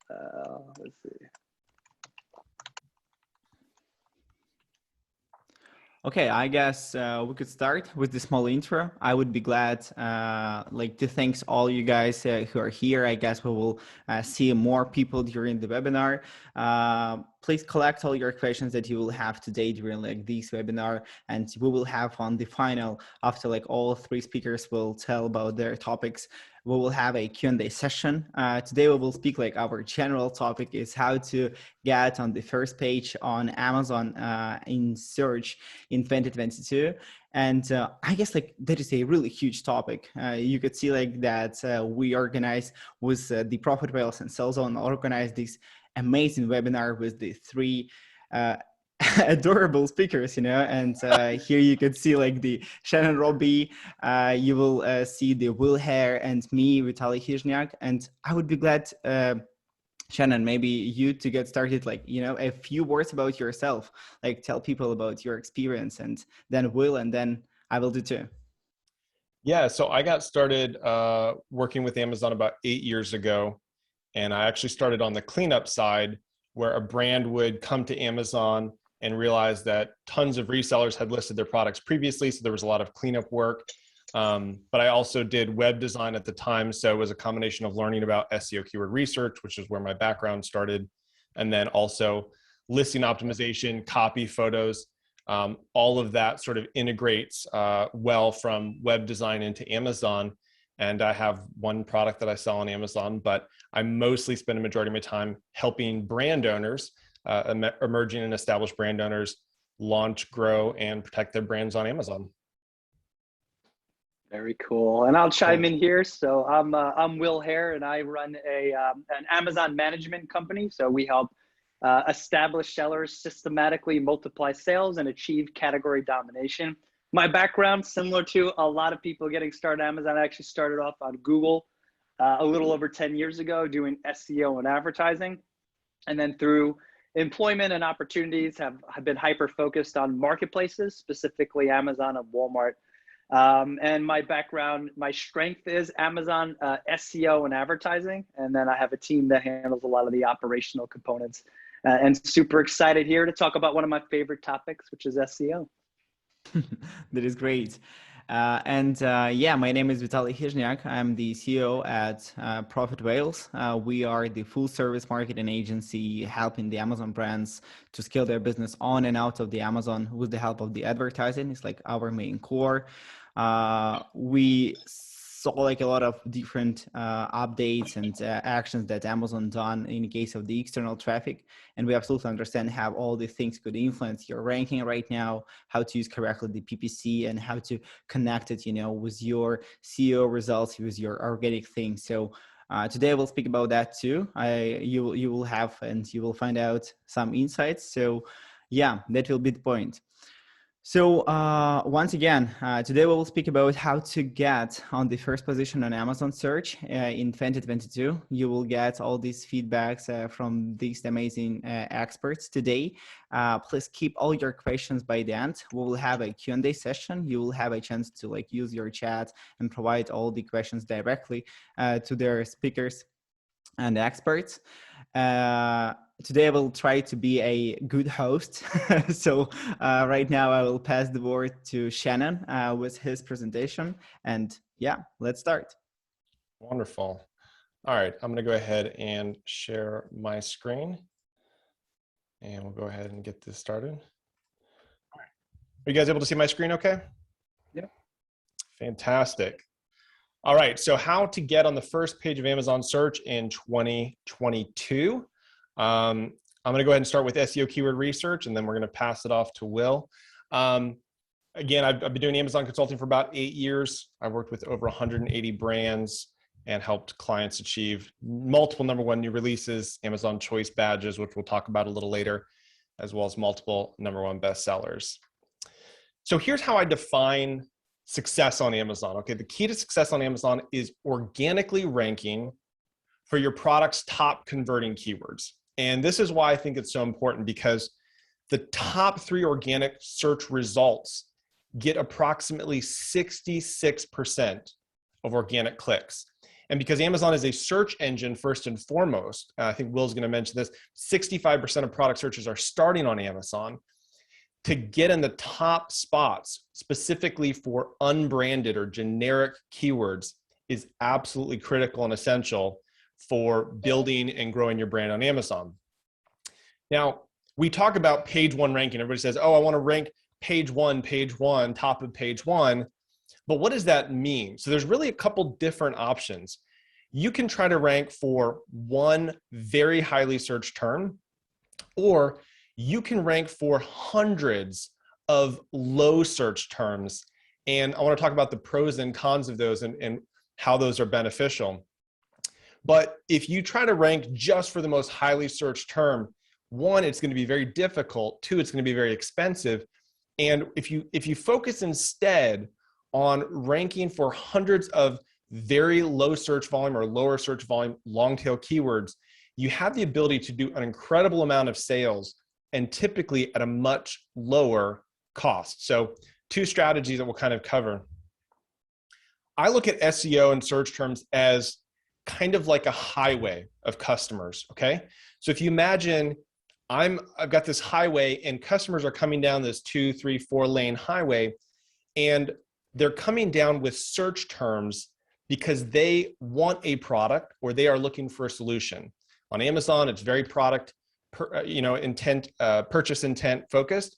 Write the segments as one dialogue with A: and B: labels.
A: Let's see.
B: Okay, I guess we could start with the small intro. I would be glad to thank all you guys who are here. I guess we will see more people during the webinar. Please collect all your questions that you will have today during this webinar, and we will have on the final, after all three speakers will tell about their topics, we will have a Q&A session. Today we will speak our general topic is how to get on the first page on Amazon in search in 2022. And I guess that is a really huge topic. You could see that we organized with the Profit Whales and Sellzone organized this amazing webinar with the three adorable speakers, and here you could see the Shannon Robbie, you will see the Will Haire and me, Vitalii Khyzhnyak. And I would be glad, Shannon, maybe you to get started, a few words about yourself, tell people about your experience, and then Will, and then I will do too.
C: Yeah, so I got started working with Amazon about 8 years ago. And I actually started on the cleanup side, where a brand would come to Amazon and realize that tons of resellers had listed their products previously. So there was a lot of cleanup work. But I also did web design at the time. So it was a combination of learning about SEO keyword research, which is where my background started. And then also listing optimization, copy, photos, all of that sort of integrates well from web design into Amazon. And I have one product that I sell on Amazon, but I mostly spend a majority of my time helping brand owners, emerging and established brand owners, launch, grow, and protect their brands on Amazon.
A: Very cool. And I'll chime in here. So I'm Will Haire, and I run an Amazon management company. So we help established sellers systematically multiply sales and achieve category domination. My background, similar to a lot of people getting started on Amazon, I actually started off on Google a little over 10 years ago doing SEO and advertising. And then through employment and opportunities have been hyper-focused on marketplaces, specifically Amazon and Walmart. And my background, my strength is Amazon SEO and advertising. And then I have a team that handles a lot of the operational components. And super excited here to talk about one of my favorite topics, which is SEO.
B: That is great. Yeah, my name is Vitalii Khyzhnyak. I'm the CEO at Profit Whales. We are the full service marketing agency helping the Amazon brands to scale their business on and out of the Amazon with the help of the advertising. It's our main core. We saw a lot of different updates and actions that Amazon done in the case of the external traffic. And we absolutely understand how all these things could influence your ranking right now, how to use correctly the PPC, and how to connect it, with your SEO results, with your organic things. So today we'll speak about that too. You will have, and you will find out some insights. So yeah, that will be the point. So once again, today we will speak about how to get on the first position on Amazon search in 2022. You will get all these feedbacks from these amazing experts today. Please keep all your questions by the end. We will have a Q&A session. You will have a chance to use your chat and provide all the questions directly to their speakers and experts. Today I will try to be a good host. So right now I will pass the word to Shannon with his presentation. And yeah, let's start.
C: Wonderful. All right, I'm going to go ahead and share my screen. And we'll go ahead and get this started. All right. Are you guys able to see my screen okay?
A: Yeah.
C: Fantastic. All right, so how to get on the first page of Amazon search in 2022. I'm going to go ahead and start with SEO keyword research, and then we're going to pass it off to Will. Again, I've been doing Amazon consulting for about 8 years. I've worked with over 180 brands and helped clients achieve multiple #1 new releases, Amazon Choice badges, which we'll talk about a little later, as well as multiple #1 bestsellers. So here's how I define success on Amazon. Okay, the key to success on Amazon is organically ranking for your product's top converting keywords. And this is why I think it's so important, because the top 3 organic search results get approximately 66% of organic clicks. And because Amazon is a search engine first and foremost, I think Will's going to mention this, 65% of product searches are starting on Amazon. To get in the top spots specifically for unbranded or generic keywords is absolutely critical and essential for building and growing your brand on Amazon. Now, we talk about page one ranking. Everybody says, oh, I want to rank page one, top of page one. But what does that mean? So there's really a couple different options. You can try to rank for one very highly searched term, or you can rank for hundreds of low search terms. And I want to talk about the pros and cons of those and how those are beneficial. But if you try to rank just for the most highly searched term, one, it's going to be very difficult. Two, it's going to be very expensive. And if you focus instead on ranking for hundreds of very low search volume or lower search volume long tail keywords, you have the ability to do an incredible amount of sales, and typically at a much lower cost. So two strategies that we'll kind of cover. I look at SEO and search terms as kind of like a highway of customers, okay? So if you imagine I've got this highway and customers are coming down this 2, 3, 4 lane highway, and they're coming down with search terms because they want a product or they are looking for a solution. On Amazon, it's very product purchase intent focused.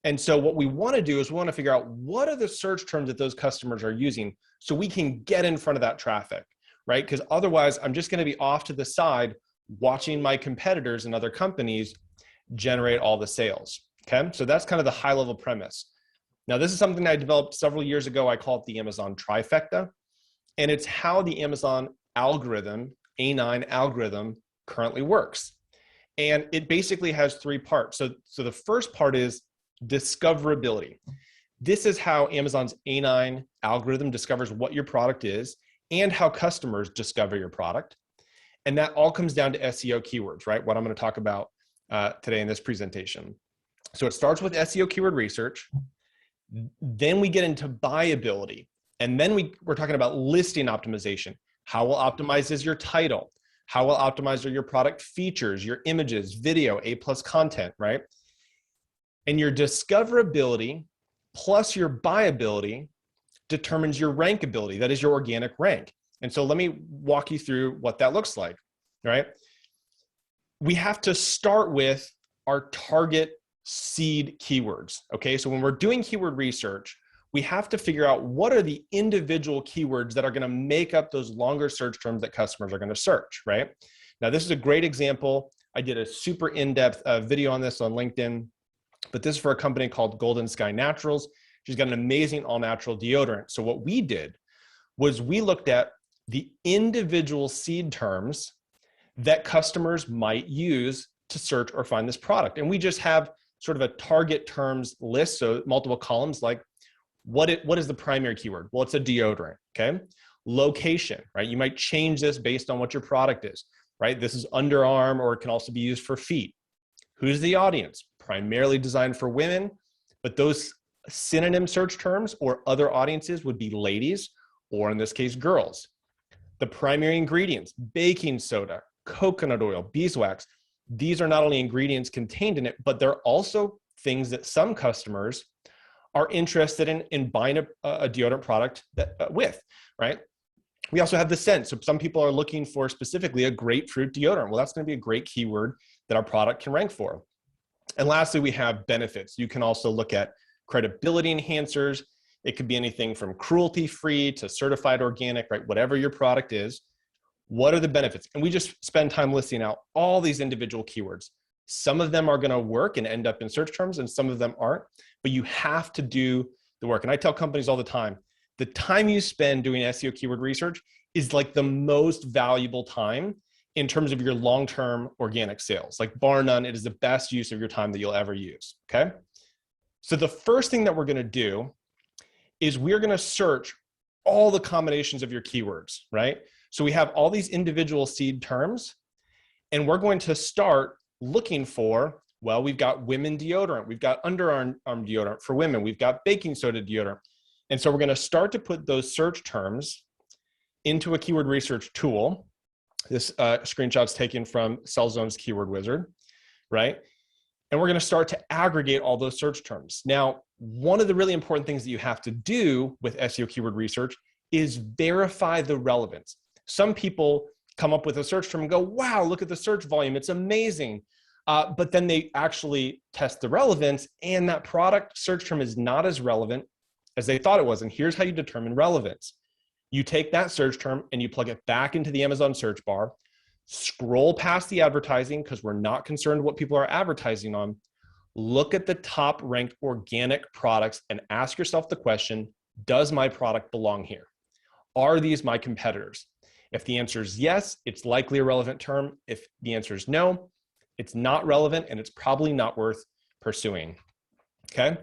C: And so what we want to do is we want to figure out what are the search terms that those customers are using so we can get in front of that traffic, right? Because otherwise I'm just going to be off to the side watching my competitors and other companies generate all the sales. Okay. So that's kind of the high level premise. Now, this is something I developed several years ago. I call it the Amazon trifecta. And it's how the Amazon algorithm, A9 algorithm, currently works. And it basically has three parts. So the first part is discoverability. This is how Amazon's A9 algorithm discovers what your product is and how customers discover your product. And that all comes down to SEO keywords, right? What I'm going to talk about today in this presentation. So it starts with SEO keyword research. Then we get into buyability. And then we're talking about listing optimization. How well optimized is your title? How well optimized are your product features, your images, video, A+ content, right? And your discoverability plus your buyability determines your rankability. That is your organic rank. And so let me walk you through what that looks like, right? We have to start with our target seed keywords, okay? So when we're doing keyword research, we have to figure out what are the individual keywords that are going to make up those longer search terms that customers are going to search, right? Now, this is a great example. I did a super in-depth video on this on LinkedIn, but this is for a company called Golden Sky Naturals. She's got an amazing all-natural deodorant. So what we did was we looked at the individual seed terms that customers might use to search or find this product. And we just have sort of a target terms list, so multiple columns, like what is the primary keyword? Well, it's a deodorant, okay? Location, right? You might change this based on what your product is, right? This is underarm, or it can also be used for feet. Who's the audience? Primarily designed for women, but those synonym search terms or other audiences would be ladies, or in this case, girls. The primary ingredients, baking soda, coconut oil, beeswax. These are not only ingredients contained in it, but they're also things that some customers are interested in buying a deodorant product with, right? We also have the scent. So some people are looking for specifically a grapefruit deodorant. Well, that's going to be a great keyword that our product can rank for. And lastly, we have benefits. You can also look at credibility enhancers. It could be anything from cruelty-free to certified organic, right? Whatever your product is, what are the benefits? And we just spend time listing out all these individual keywords. Some of them are going to work and end up in search terms, and some of them aren't, but you have to do the work. And I tell companies all the time you spend doing SEO keyword research is like the most valuable time in terms of your long-term organic sales. Like bar none, it is the best use of your time that you'll ever use, okay? So the first thing that we're going to do is we're going to search all the combinations of your keywords, right? So we have all these individual seed terms, and we're going to start looking for, well, we've got women deodorant, we've got underarm deodorant for women, we've got baking soda deodorant. And so we're going to start to put those search terms into a keyword research tool. This screenshot's taken from Sellzone's Keyword Wizard, right? And we're going to start to aggregate all those search terms. Now, one of the really important things that you have to do with SEO keyword research is verify the relevance. Some people come up with a search term and go, wow, look at the search volume, it's amazing. But then they actually test the relevance, and that product search term is not as relevant as they thought it was. And here's how you determine relevance. You take that search term and you plug it back into the Amazon search bar, scroll past the advertising because we're not concerned what people are advertising on. Look at the top ranked organic products and ask yourself the question, does my product belong here? Are these my competitors? If the answer is yes, it's likely a relevant term. If the answer is no, it's not relevant and it's probably not worth pursuing. Okay.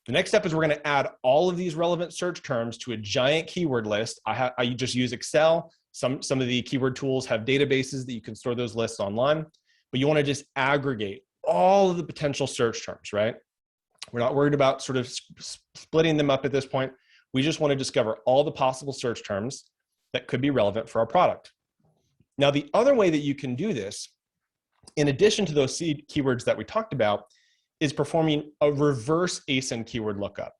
C: The next step is we're going to add all of these relevant search terms to a giant keyword list. I just use Excel. Some of the keyword tools have databases that you can store those lists online, but you want to just aggregate all of the potential search terms, right? We're not worried about sort of splitting them up at this point. We just want to discover all the possible search terms that could be relevant for our product. Now, the other way that you can do this, in addition to those seed keywords that we talked about, is performing a reverse ASIN keyword lookup.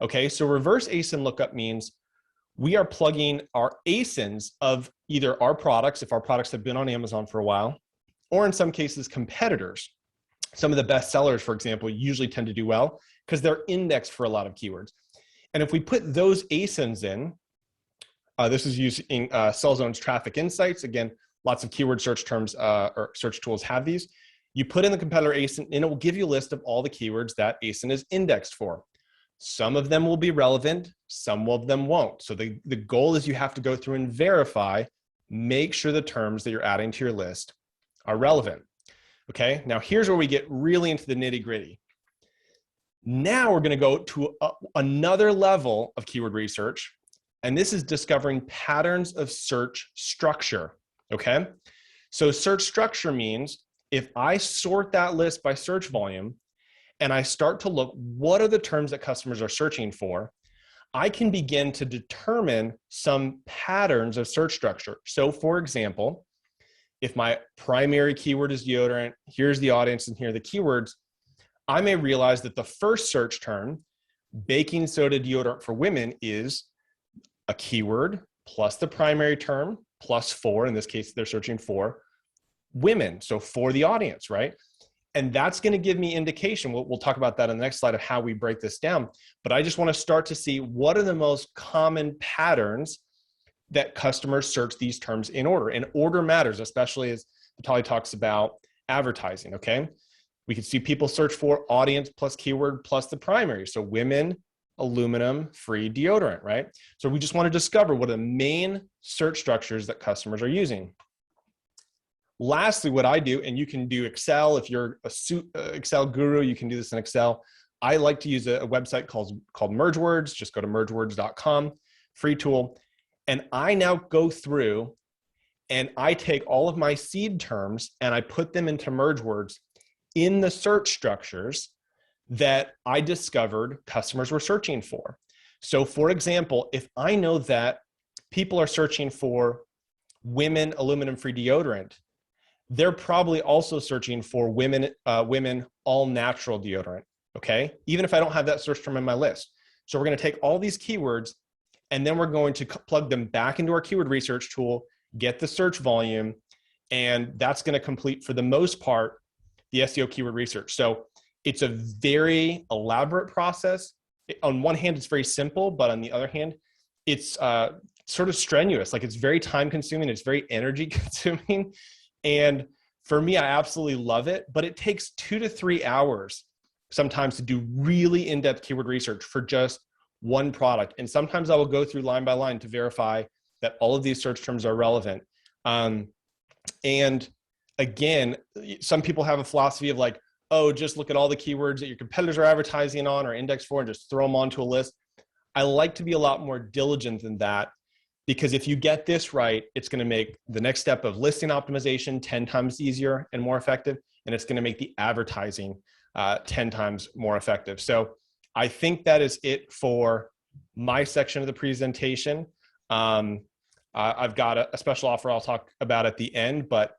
C: Okay, so reverse ASIN lookup means we are plugging our ASINs of either our products, if our products have been on Amazon for a while, or in some cases, competitors. Some of the best sellers, for example, usually tend to do well because they're indexed for a lot of keywords. And if we put those ASINs in, this is using Sellzone's Traffic Insights. Again, lots of keyword search terms or search tools have these. You put in the competitor ASIN and it will give you a list of all the keywords that ASIN is indexed for. Some of them will be relevant, some of them won't. So the goal is you have to go through and verify, make sure the terms that you're adding to your list are relevant. Okay, now here's where we get really into the nitty gritty. Now we're going to go to another level of keyword research, and this is discovering patterns of search structure. Okay, so search structure means if I sort that list by search volume and I start to look, what are the terms that customers are searching for? I can begin to determine some patterns of search structure. So for example, if my primary keyword is deodorant, here's the audience and here are the keywords, I may realize that the first search term, baking soda deodorant for women, is a keyword plus the primary term plus 4. In this case, they're searching for women. So for the audience, right? And that's going to give me indication. We'll talk about that on the next slide of how we break this down. But I just want to start to see what are the most common patterns that customers search these terms in order. And order matters, especially as Vitalii talks about advertising, okay? We can see people search for audience plus keyword plus the primary. So women, aluminum, free deodorant, right? So we just want to discover what are the main search structures that customers are using. Lastly, what I do, and you can do Excel, if you're a Excel guru, you can do this in Excel. I like to use a website called MergeWords. Just go to mergewords.com, free tool. And I now go through and I take all of my seed terms and I put them into MergeWords in the search structures that I discovered customers were searching for. So for example, if I know that people are searching for women aluminum-free deodorant, they're probably also searching for women all-natural deodorant, okay? Even if I don't have that search term in my list. So we're gonna take all these keywords and then we're going to plug them back into our keyword research tool, get the search volume, and that's gonna complete, for the most part, the SEO keyword research. So it's a very elaborate process. On one hand, it's very simple, but on the other hand, it's sort of strenuous. Like, it's very time consuming, it's very energy consuming. And for me, I absolutely love it, but it takes 2 to 3 hours sometimes to do really in-depth keyword research for just one product. And sometimes I will go through line by line to verify that all of these search terms are relevant. And again, some people have a philosophy of like, oh, just look at all the keywords that your competitors are advertising on or indexed for and just throw them onto a list. I like to be a lot more diligent than that, because if you get this right, it's going to make the next step of listing optimization 10 times easier and more effective, and it's going to make the advertising 10 times more effective. So I think that is it for my section of the presentation. I've got a special offer I'll talk about at the end, but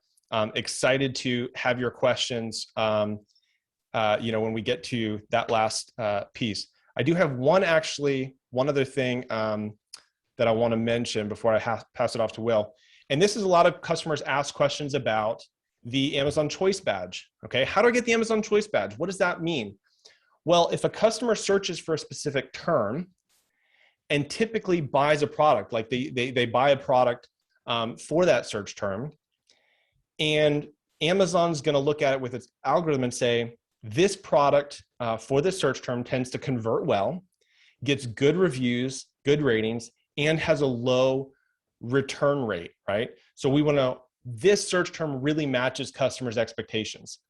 C: excited to have your questions, when we get to that last piece. I do have one other thing that I want to mention before I pass it off to Will. And this is a lot of customers ask questions about the Amazon Choice Badge. Okay, how do I get the Amazon Choice Badge? What does that mean? Well, if a customer searches for a specific term and typically buys a product, like they buy a product for that search term, and Amazon's going to look at it with its algorithm and say, this product for this search term tends to convert well, gets good reviews, good ratings, and has a low return rate, right? So we want to, this search term really matches customers' expectations.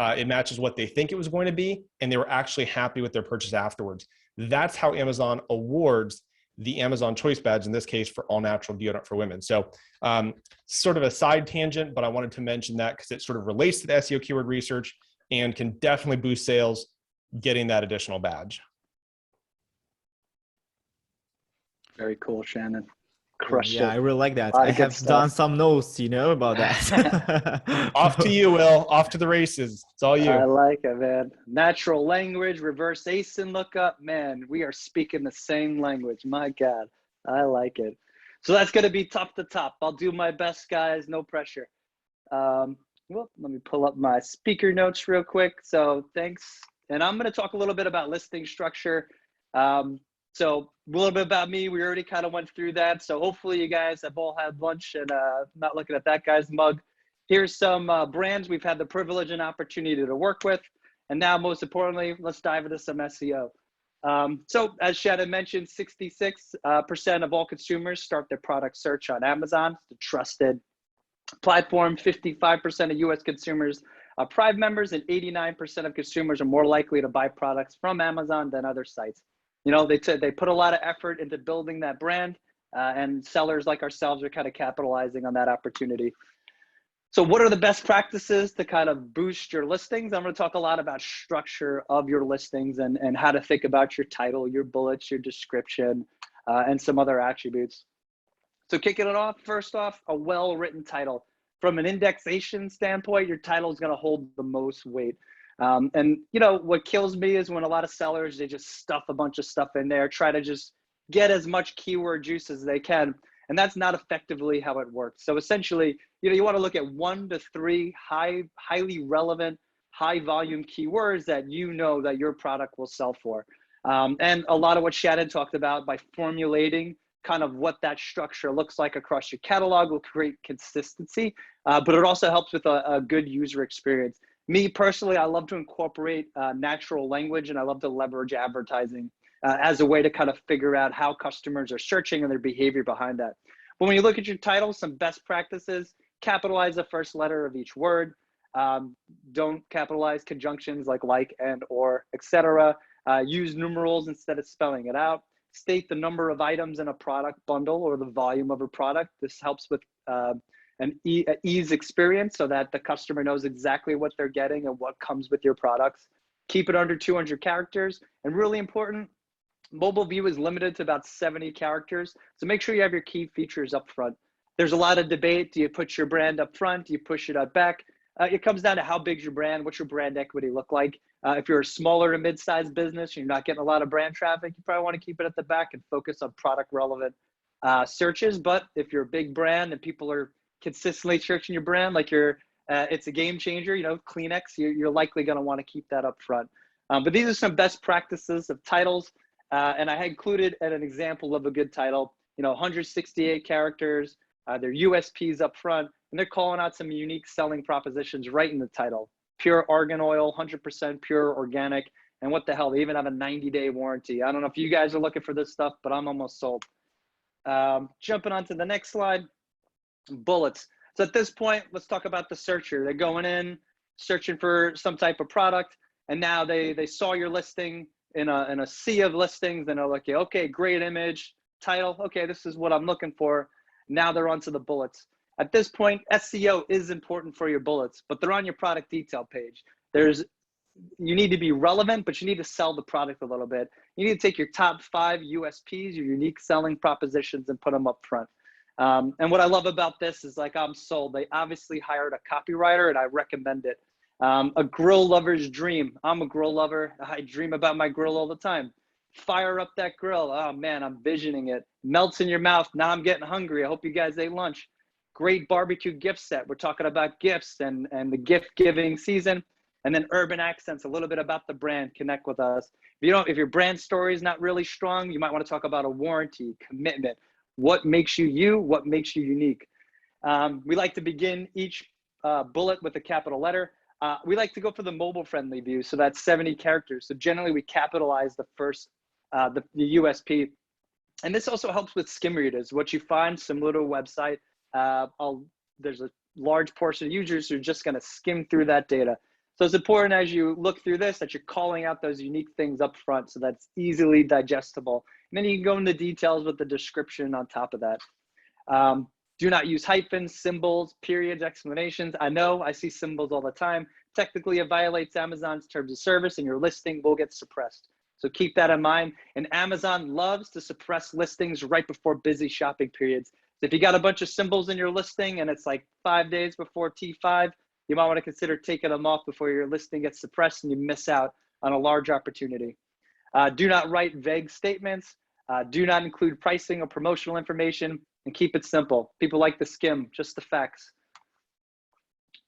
C: It matches what they think it was going to be, and they were actually happy with their purchase afterwards. That's how Amazon awards the Amazon Choice Badge, in this case for all natural deodorant for women. So sort of a side tangent, but I wanted to mention that because it sort of relates to the SEO keyword research and can definitely boost sales getting that additional badge.
A: Very cool, Shannon. Crushed it.
B: I really like that. I have done some notes, about that.
C: Off to you, Will. Off to the races. It's all you.
A: I like it, man. Natural language, reverse ASIN lookup. Man, we are speaking the same language. My God, I like it. So that's going to be top to top. I'll do my best, guys. No pressure. Well, let me pull up my speaker notes real quick. So thanks. And I'm going to talk a little bit about listing structure. So a little bit about me, we already kind of went through that. So hopefully you guys have all had lunch and not looking at that guy's mug. Here's some brands we've had the privilege and opportunity to work with. And now most importantly, let's dive into some SEO. So as Shannon mentioned, 66% of all consumers start their product search on Amazon, the trusted platform. 55% of US consumers are Prime members, and 89% of consumers are more likely to buy products from Amazon than other sites. They put a lot of effort into building that brand, and sellers like ourselves are kind of capitalizing on that opportunity. So what are the best practices to kind of boost your listings? I'm going to talk a lot about structure of your listings and how to think about your title, your bullets, your description, and some other attributes. So kicking it off, first off, a well-written title. From an indexation standpoint, your title is going to hold the most weight. And what kills me is when a lot of sellers, they just stuff a bunch of stuff in there, try to just get as much keyword juice as they can. And that's not effectively how it works. So essentially, you want to look at 1 to 3 highly relevant, high volume keywords that that your product will sell for. And a lot of what Shannon talked about, by formulating kind of what that structure looks like across your catalog, will create consistency, but it also helps with a good user experience. Me personally, I love to incorporate natural language, and I love to leverage advertising as a way to kind of figure out how customers are searching and their behavior behind that. But when you look at your title, some best practices: capitalize the first letter of each word. Don't capitalize conjunctions like, and, or, etc. Use numerals instead of spelling it out. State the number of items in a product bundle or the volume of a product. This helps with an ease experience so that the customer knows exactly what they're getting and what comes with your products. Keep it under 200 characters. And really important, mobile view is limited to about 70 characters. So make sure you have your key features up front. There's a lot of debate. Do you put your brand up front? Do you push it up back? It comes down to how big's your brand, what's your brand equity look like. If you're a smaller to mid-sized business, you're not getting a lot of brand traffic, you probably want to keep it at the back and focus on product relevant searches. But if you're a big brand and people are consistently searching your brand, like it's a game changer, Kleenex, you're likely going to want to keep that up front. But these are some best practices of titles. And I included an example of a good title, 168 characters, their USPs up front, and they're calling out some unique selling propositions right in the title. Pure argan oil, 100% pure organic, and what the hell, they even have a 90-day warranty. I don't know if you guys are looking for this stuff, but I'm almost sold. Jumping on to the next slide. Bullets. So at this point, let's talk about the searcher. They're going in, searching for some type of product, and now they saw your listing in a sea of listings, and they're like, okay, great image, title, okay, this is what I'm looking for. Now they're onto the bullets. At this point, SEO is important for your bullets, but they're on your product detail page. You need to be relevant, but you need to sell the product a little bit. You need to take your top 5 USPs, your unique selling propositions, and put them up front. And what I love about this is like, I'm sold. They obviously hired a copywriter and I recommend it. A grill lover's dream. I'm a grill lover. I dream about my grill all the time. Fire up that grill. Oh man, I'm visioning it. Melts in your mouth. Now I'm getting hungry. I hope you guys ate lunch. Great barbecue gift set. We're talking about gifts and the gift giving season. And then urban accents, a little bit about the brand. Connect with us. If your brand story is not really strong, you might want to talk about a warranty, commitment. What makes you you? What makes you unique? We like to begin each bullet with a capital letter. We like to go for the mobile friendly view. So that's 70 characters. So generally we capitalize the first, the USP. And this also helps with skim readers. What you find similar to a website, there's a large portion of users who are just going to skim through that data. So it's important as you look through this that you're calling out those unique things up front so that's easily digestible. And then you can go into details with the description on top of that. Do not use hyphens, symbols, periods, explanations. I know I see symbols all the time. Technically, it violates Amazon's terms of service and your listing will get suppressed. So keep that in mind. And Amazon loves to suppress listings right before busy shopping periods. So if you got a bunch of symbols in your listing and it's like 5 days before T5, you might want to consider taking them off before your listing gets suppressed and you miss out on a large opportunity. Do not write vague statements. Do not include pricing or promotional information, and keep it simple. People like to skim, just the facts.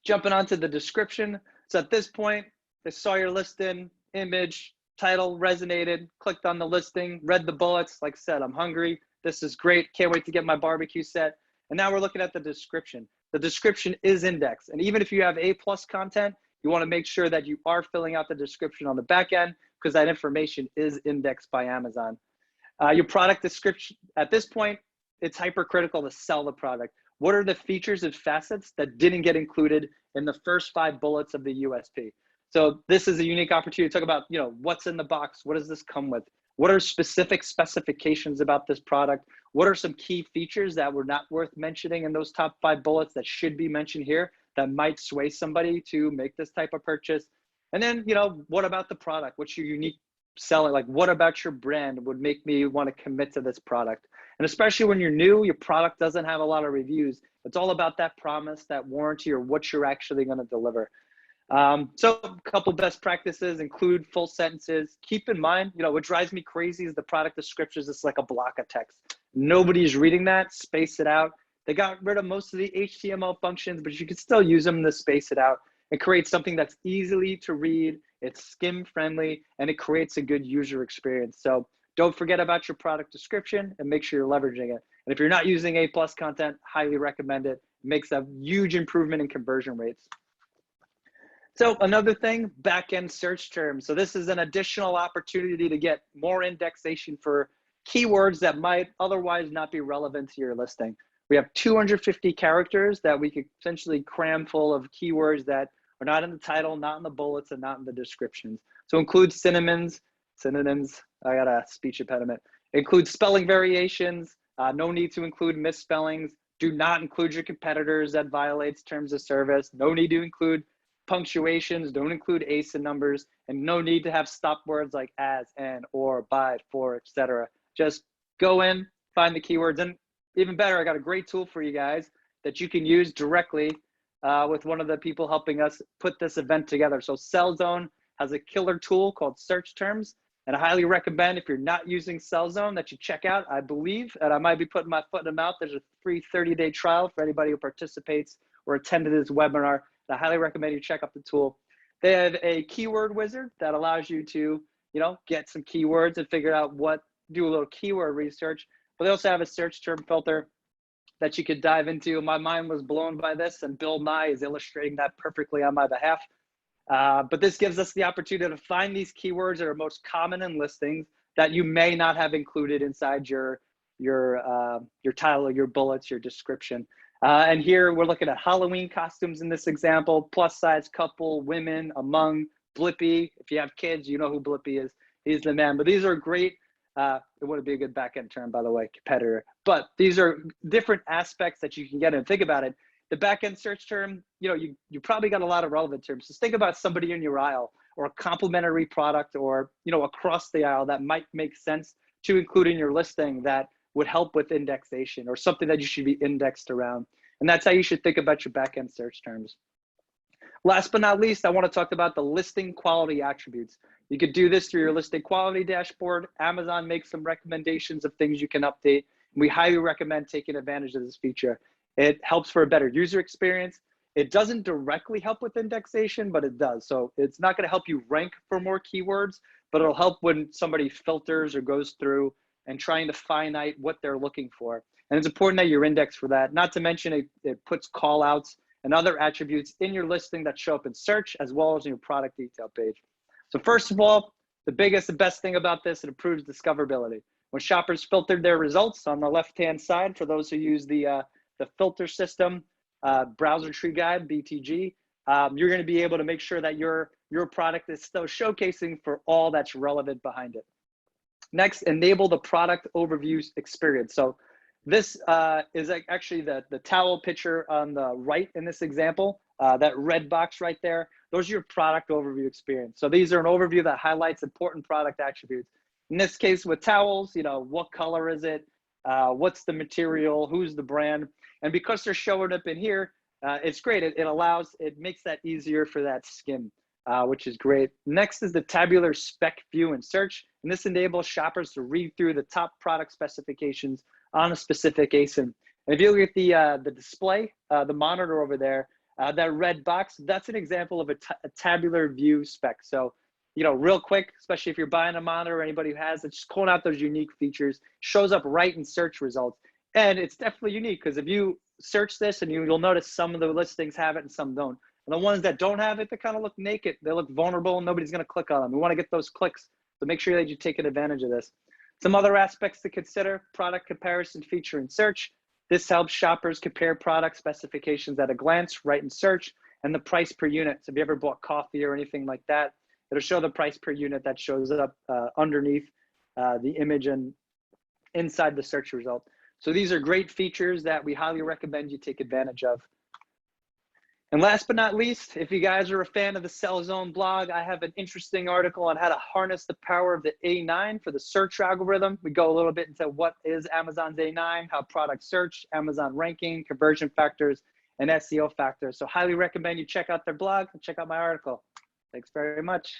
A: Jumping onto the description. So at this point, they saw your listing, image, title resonated, clicked on the listing, read the bullets. Like I said, I'm hungry. This is great. Can't wait to get my barbecue set. And now we're looking at the description. The description is indexed. And even if you have A+ content, you want to make sure that you are filling out the description on the back end because that information is indexed by Amazon. Your product description, at this point, it's hypercritical to sell the product. What are the features and facets that didn't get included in the first 5 bullets of the USP? So this is a unique opportunity to talk about, what's in the box? What does this come with? What are specific specifications about this product? What are some key features that were not worth mentioning in those top 5 bullets that should be mentioned here that might sway somebody to make this type of purchase? And then, what about the product? What's your unique selling? Like, what about your brand would make me want to commit to this product? And especially when you're new, your product doesn't have a lot of reviews. It's all about that promise, that warranty, or what you're actually going to deliver. So a couple best practices include full sentences. Keep in mind, what drives me crazy is the product descriptions. It's like a block of text. Nobody's reading that. Space it out. They got rid of most of the HTML functions, but you can still use them to space it out and create something that's easily to read. It's skim friendly and it creates a good user experience. So don't forget about your product description and make sure you're leveraging it. And if you're not using A+ content, highly recommend it. It makes a huge improvement in conversion rates. So another thing, back-end search terms. So this is an additional opportunity to get more indexation for keywords that might otherwise not be relevant to your listing. We have 250 characters that we could essentially cram full of keywords that are not in the title, not in the bullets, and not in the descriptions. So include synonyms, I got a speech impediment. Include spelling variations, no need to include misspellings. Do not include your competitors, that violates terms of service. No need to include punctuations, don't include ASIN numbers, and no need to have stop words like as, and, or, by, for, etc. Just go in, find the keywords, and even better, I got a great tool for you guys that you can use directly with one of the people helping us put this event together. So Sellzone has a killer tool called Search Terms, and I highly recommend if you're not using Sellzone that you check out. I believe, and I might be putting my foot in the mouth, there's a free 30-day trial for anybody who participates or attended this webinar. I highly recommend you check out the tool. They have a keyword wizard that allows you to, get some keywords and figure out do a little keyword research. But they also have a search term filter that you could dive into. My mind was blown by this, and Bill Nye is illustrating that perfectly on my behalf. But this gives us the opportunity to find these keywords that are most common in listings that you may not have included inside your title, your bullets, your description. And here we're looking at Halloween costumes in this example, plus size couple, women, among, Blippi. If you have kids, you know who Blippi is. He's the man. But these are great. It wouldn't be a good back-end term, by the way, competitor. But these are different aspects that you can get in. Think about it. The back-end search term, you probably got a lot of relevant terms. Just think about somebody in your aisle or a complementary product or, across the aisle that might make sense to include in your listing that would help with indexation or something that you should be indexed around. And that's how you should think about your backend search terms. Last but not least, I want to talk about the listing quality attributes. You could do this through your listing quality dashboard. Amazon makes some recommendations of things you can update. We highly recommend taking advantage of this feature. It helps for a better user experience. It doesn't directly help with indexation, but it does. So it's not going to help you rank for more keywords, but it'll help when somebody filters or goes through and trying to finite what they're looking for. And it's important that you're indexed for that. Not to mention it puts call outs and other attributes in your listing that show up in search as well as in your product detail page. So first of all, the best thing about this, it improves discoverability. When shoppers filtered their results on the left-hand side, for those who use the filter system, browser tree guide, BTG, you're going to be able to make sure that your product is still showcasing for all that's relevant behind it. Next, enable the product overview experience. So this is actually the towel picture on the right in this example, that red box right there. Those are your product overview experience. So these are an overview that highlights important product attributes. In this case with towels, you know, what color is it? What's the material? Who's the brand? And because they're showing up in here, it's great. It makes that easier for that skim, which is great. Next is the tabular spec view in search. And this enables shoppers to read through the top product specifications on a specific ASIN. And if you look at the display, the monitor over there, that red box, that's an example of a tabular view spec. So, you know, real quick, especially if you're buying a monitor or anybody who has it, just calling out those unique features, shows up right in search results. And it's definitely unique because if you search this and you'll notice some of the listings have it and some don't. And the ones that don't have it, they kind of look naked. They look vulnerable and nobody's going to click on them. We want to get those clicks. So make sure that you take advantage of this. Some other aspects to consider: product comparison feature in search. This helps shoppers compare product specifications at a glance right in search, and the price per unit. So if you ever bought coffee or anything like that, it'll show the price per unit that shows up underneath the image and inside the search result. So these are great features that we highly recommend you take advantage of. And last but not least, if you guys are a fan of the Sellzone blog, I have an interesting article on how to harness the power of the A9 for the search algorithm. We go a little bit into what is Amazon's A9, how product search, Amazon ranking, conversion factors, and SEO factors. So highly recommend you check out their blog and check out my article. Thanks very much.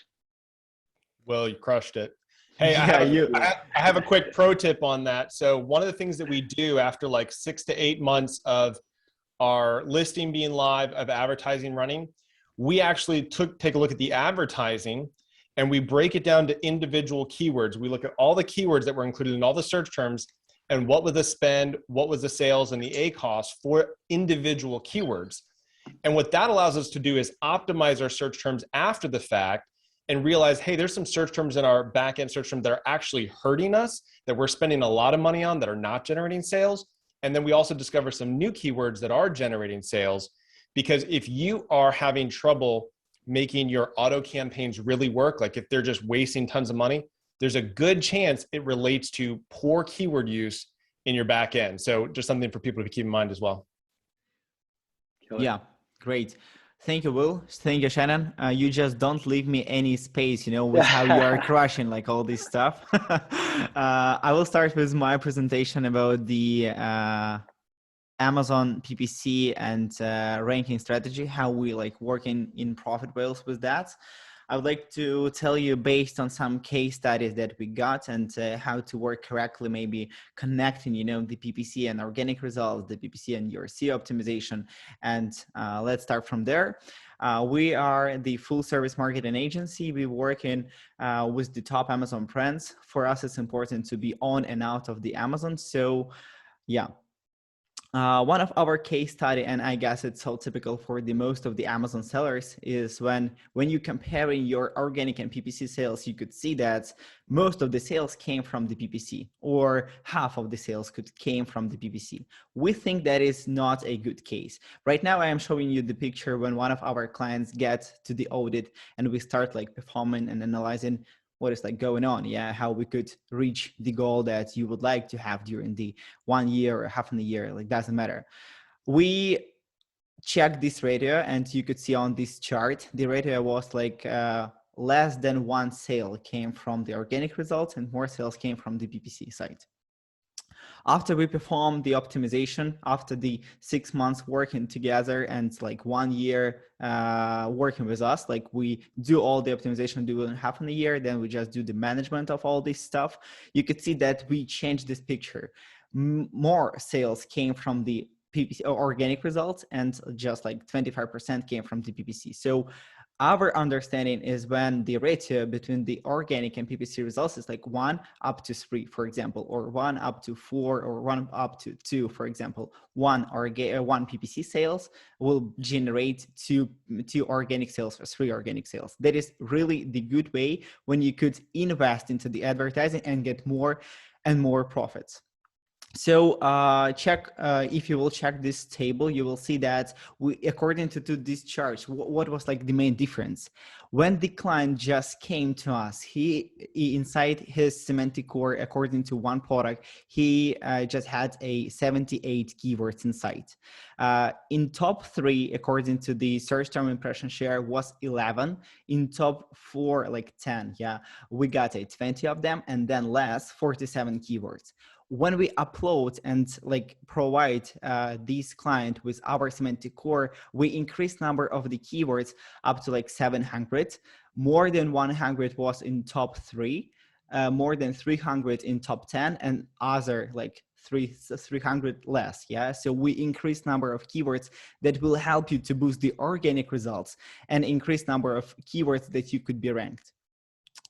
C: Well, you crushed it. Hey,
B: Yeah,
C: I have a quick pro tip on that. So one of the things that we do after like 6 to 8 months of our listing being live, of advertising running, we actually take a look at the advertising and we break it down to individual keywords. We look at all the keywords that were included in all the search terms and what was the spend, what was the sales, and the ACoS for individual keywords. And what that allows us to do is optimize our search terms after the fact and realize, hey, there's some search terms in our backend search term that are actually hurting us, that we're spending a lot of money on, that are not generating sales. And then we also discover some new keywords that are generating sales. Because if you are having trouble making your auto campaigns really work, like if they're just wasting tons of money, there's a good chance it relates to poor keyword use in your back end. So just something for people to keep in mind as well.
B: Yeah, great. Thank you, Will. Thank you, Shannon. You just don't leave me any space, you know, with how you are crushing like all this stuff. I will start with my presentation about the Amazon PPC and ranking strategy, how we like working in Profit Whales with that. I would like to tell you based on some case studies that we got and how to work correctly, maybe connecting, you know, the PPC and organic results, the PPC and your SEO optimization. And let's start from there. We are the full service marketing agency. We work in with the top Amazon brands. For us, it's important to be on and out of the Amazon. So yeah. One of our case study, and I guess it's so typical for the most of the Amazon sellers, is when you comparing your organic and PPC sales, you could see that most of the sales came from the PPC, or half of the sales came from the PPC. We think that is not a good case. Right now, I am showing you the picture when one of our clients gets to the audit and we start like performing and analyzing what is like going on, how we could reach the goal that you would like to have during the 1 year or half in a year, like doesn't matter. We checked this ratio and you could see on this chart, the ratio was like less than 1 sale came from the organic results and more sales came from the PPC side. After we perform the optimization, after the 6 months working together and like 1 year working with us, like we do all the optimization, do in half in a year, then we just do the management of all this stuff. You could see that we changed this picture. More sales came from the PPC organic results, and just like 25% came from the PPC. So our understanding is when the ratio between the organic and PPC results is like 1:3, for example, or 1:4, or 1:2, for example. One PPC sales will generate two organic sales or 3 organic sales. That is really the good way when you could invest into the advertising and get more and more profits. So if you will check this table, you will see that according to this chart, what was like the main difference? When the client just came to us, he inside his semantic core, according to one product, he just had 78 keywords inside. In top 3, according to the search term impression share, was 11. In top 4, like 10. Yeah, we got 20 of them, and then less 47 keywords. When we upload and like provide these client with our semantic core, we increase number of the keywords up to like 700. More than 100 was in top 3, more than 300 in top 10, and other like 300 less. Yeah, so we increase number of keywords that will help you to boost the organic results and increase number of keywords that you could be ranked.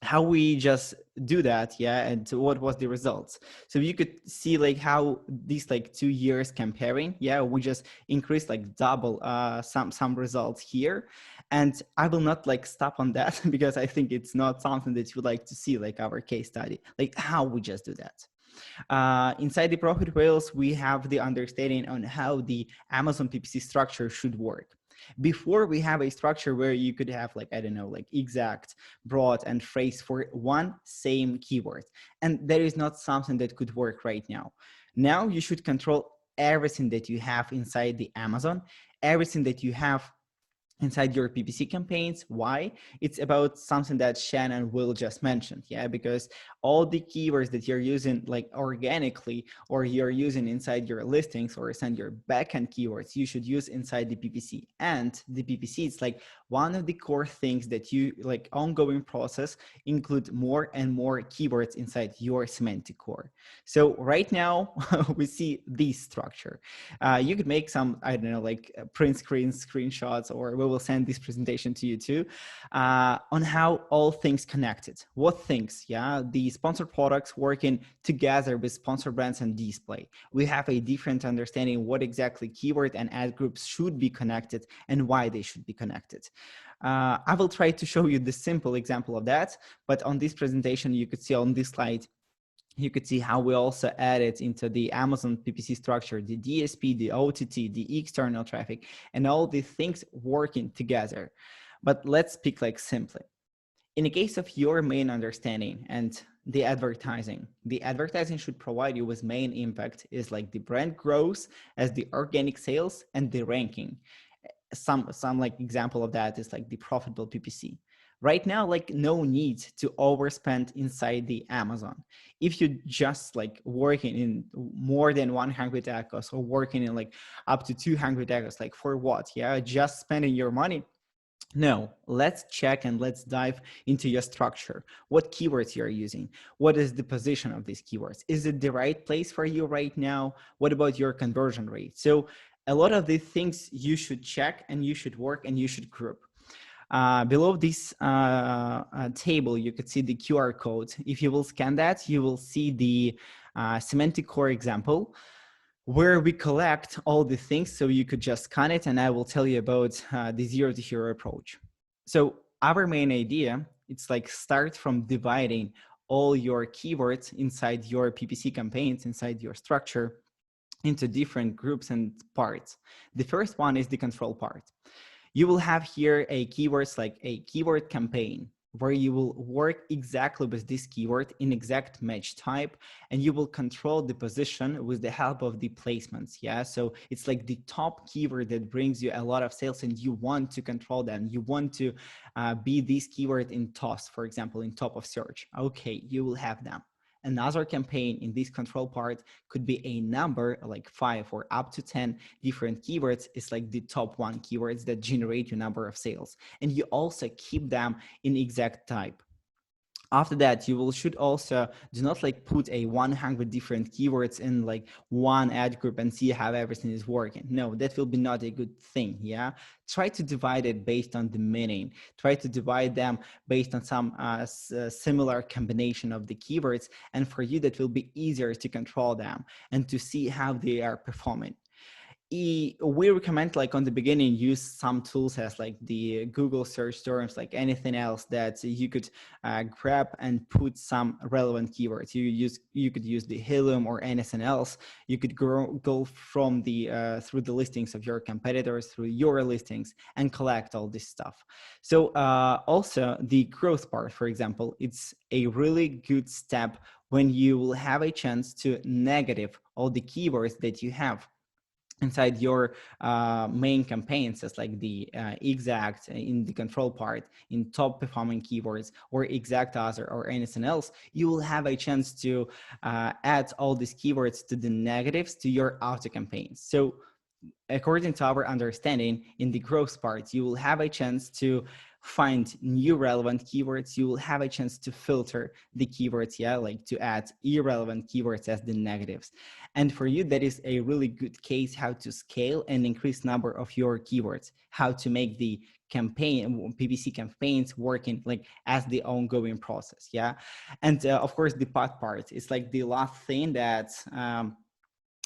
B: How we just do that, yeah, and what was the results. So you could see like how these like 2 years comparing, yeah, we just increased like double some results here. And I will not like stop on that because I think it's not something that you would like to see, like our case study, like how we just do that. Inside the Profit Whales, we have the understanding on how the Amazon PPC structure should work. Before, we have a structure where you could have like, I don't know, like exact, broad, and phrase for one same keyword. And that is not something that could work right now. Now you should control everything that you have inside the Amazon, everything that you have inside your PPC campaigns. Why? It's about something that Shannon Will just mentioned, yeah, because all the keywords that you're using like organically, or you're using inside your listings or inside your backend keywords, you should use inside the PPC. And the PPC is like one of the core things that you like ongoing process include more and more keywords inside your semantic core. So right now we see this structure. You could make some, I don't know, like print screenshots, or we will send this presentation to you too, on how all things connected. What things, yeah, the sponsored products working together with sponsored brands and display. We have a different understanding what exactly keyword and ad groups should be connected and why they should be connected. I will try to show you the simple example of that, but on this presentation, you could see on this slide, you could see how we also added into the Amazon PPC structure, the DSP, the OTT, the external traffic, and all these things working together. But let's speak like simply. In the case of your main understanding and the advertising should provide you with main impact is like the brand growth as the organic sales and the ranking. Some like example of that is like the profitable PPC. Right now, like no need to overspend inside the Amazon. If you just like working in more than 100 echoes or working in like up to 200 echoes, like for what? Yeah, just spending your money. No, let's check and let's dive into your structure. What keywords you're using? What is the position of these keywords? Is it the right place for you right now? What about your conversion rate? So a lot of the things you should check and you should work and you should group. Below this table, you could see the QR code. If you will scan that, you will see the semantic core example where we collect all the things. So you could just scan it and I will tell you about the zero to hero approach. So our main idea, it's like start from dividing all your keywords inside your PPC campaigns, inside your structure into different groups and parts. The first one is the control part. You will have here a keywords like a keyword campaign where you will work exactly with this keyword in exact match type, and you will control the position with the help of the placements. Yeah, so it's like the top keyword that brings you a lot of sales, and you want to control them. You want to be this keyword in TOS, for example, in top of search. Okay, you will have them. Another campaign in this control part could be a number like 5 or up to 10 different keywords. It's like the top 1 keywords that generate your number of sales. And you also keep them in exact type. After that, you should also do not like put a 100 different keywords in like one ad group and see how everything is working. No, that will be not a good thing. Yeah. Try to divide it based on the meaning. Try to divide them based on some similar combination of the keywords. And for you, that will be easier to control them and to see how they are performing. We recommend, like on the beginning, use some tools as like the Google search terms, like anything else that you could grab and put some relevant keywords. You could use the Helium or anything else. You could go from the through the listings of your competitors, through your listings, and collect all this stuff. So also the growth part, for example, it's a really good step when you will have a chance to negative all the keywords that you have inside your main campaigns, as like the exact in the control part, in top performing keywords, or exact other, or anything else. You will have a chance to add all these keywords to the negatives to your auto campaigns. So according to our understanding, in the growth part, you will have a chance to find new relevant keywords. You will have a chance to filter the keywords, like to add irrelevant keywords as the negatives. And for you, that is a really good case how to scale and increase number of your keywords, how to make the campaign, PPC campaigns working like as the ongoing process. And of course, the path part is like the last thing that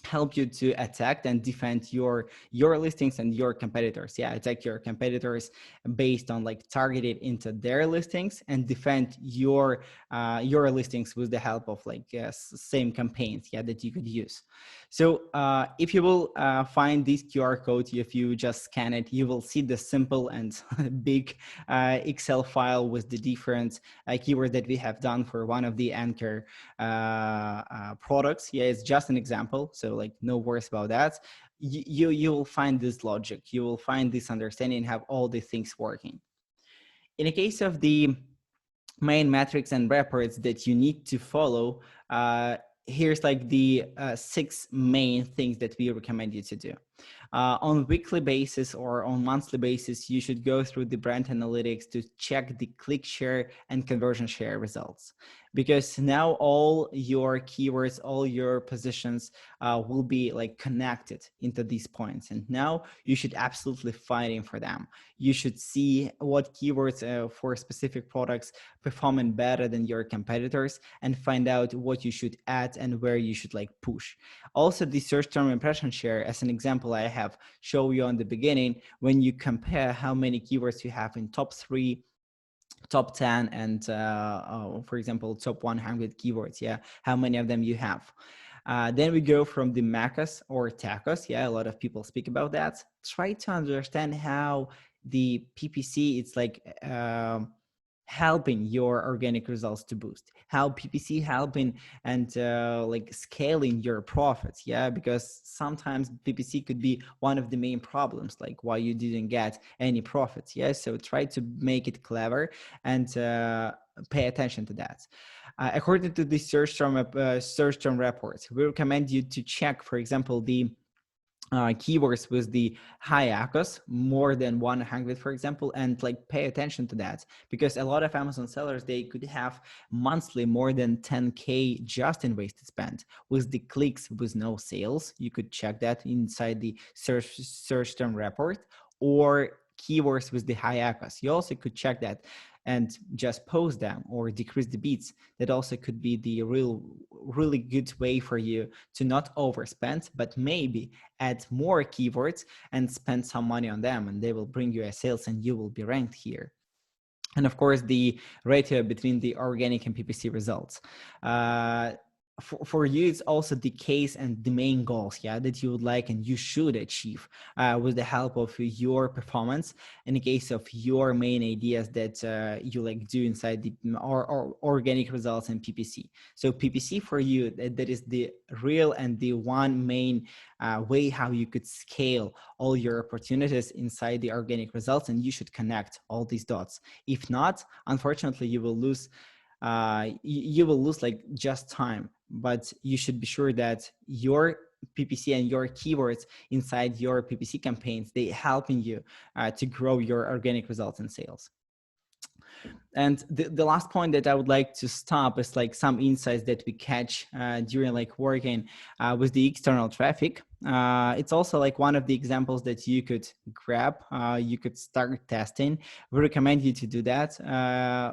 B: help you to attack and defend your listings and your competitors. Attack your competitors based on like targeted into their listings, and defend your listings with the help of like same campaigns that you could use. So if you will find this QR code, if you just scan it, you will see the simple and big Excel file with the different keywords that we have done for one of the anchor products. It's just an example, so like no worries about that. You will find this logic, you will find this understanding, have all the things working. In the case of the main metrics and reports that you need to follow, here's like the 6 main things that we recommend you to do. On weekly basis or on monthly basis, you should go through the brand analytics to check the click share and conversion share results, because now all your keywords, all your positions will be like connected into these points. And now you should absolutely fighting for them. You should see what keywords for specific products performing better than your competitors, and find out what you should add and where you should like push. Also, the search term impression share, as an example, I have shown you on the beginning, when you compare how many keywords you have in top 3, top 10, and for example, top 100 keywords, how many of them you have. Then we go from the macros or tacos. A lot of people speak about that. Try to understand how the PPC, it's like helping your organic results to boost, how PPC helping and like scaling your profits, because sometimes PPC could be one of the main problems, like why you didn't get any profits. So try to make it clever and pay attention to that. According to the search term reports, we recommend you to check, for example, the keywords with the high ACOS, more than 100, for example, and like pay attention to that, because a lot of Amazon sellers, they could have monthly more than 10K just in wasted spend with the clicks with no sales. You could check that inside the search term report, or keywords with the high ACOS. You also could check that and just post them or decrease the beats. That also could be the really good way for you to not overspend, but maybe add more keywords and spend some money on them, and they will bring you a sales and you will be ranked here. And of course, the ratio between the organic and PPC results. For you, it's also the case and the main goals that you would like and you should achieve with the help of your performance, in the case of your main ideas that you like do inside the or organic results and PPC. So PPC for you, that is the real and the one main way how you could scale all your opportunities inside the organic results, and you should connect all these dots. If not, unfortunately, you will lose you will lose like just time, but you should be sure that your PPC and your keywords inside your PPC campaigns, they helping you to grow your organic results and sales. And the last point that I would like to stop is like some insights that we catch during like working with the external traffic. It's also like one of the examples that you could grab, you could start testing. We recommend you to do that,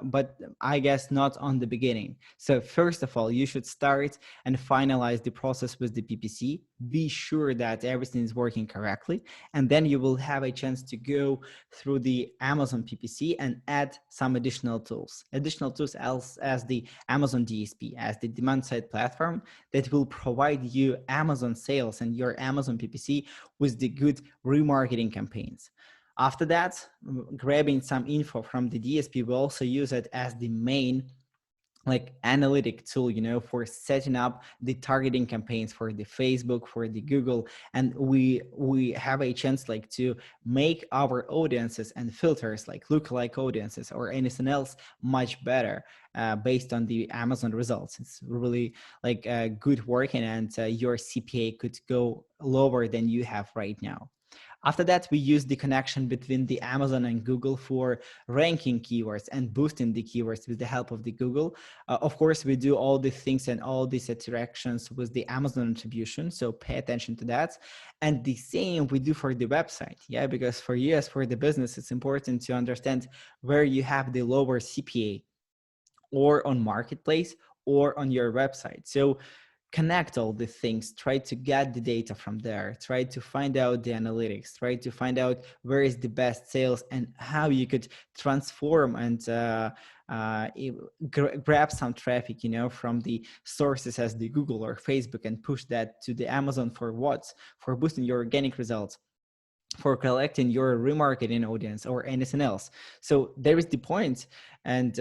B: but I guess not on the beginning. So first of all, you should start and finalize the process with the PPC. Be sure that everything is working correctly, and then you will have a chance to go through the Amazon PPC and add some additional tools as the Amazon DSP, as the demand side platform that will provide you Amazon sales and your Amazon PPC with the good remarketing campaigns. After that, grabbing some info from the DSP, we also use it as the main like analytic tool, for setting up the targeting campaigns for the Facebook, for the Google. And we have a chance like to make our audiences and filters like lookalike audiences or anything else much better based on the Amazon results. It's really like good working, and your CPA could go lower than you have right now. After that, we use the connection between the Amazon and Google for ranking keywords and boosting the keywords with the help of the Google. Of course, we do all the things and all these interactions with the Amazon attribution, so pay attention to that. And the same we do for the website, because for you as for the business, it's important to understand where you have the lower CPA, or on Marketplace or on your website. So connect all the things, try to get the data from there, try to find out the analytics, try to find out where is the best sales and how you could transform and grab some traffic, from the sources as the Google or Facebook and push that to the Amazon for what? For boosting your organic results, for collecting your remarketing audience or anything else. So there is the point. And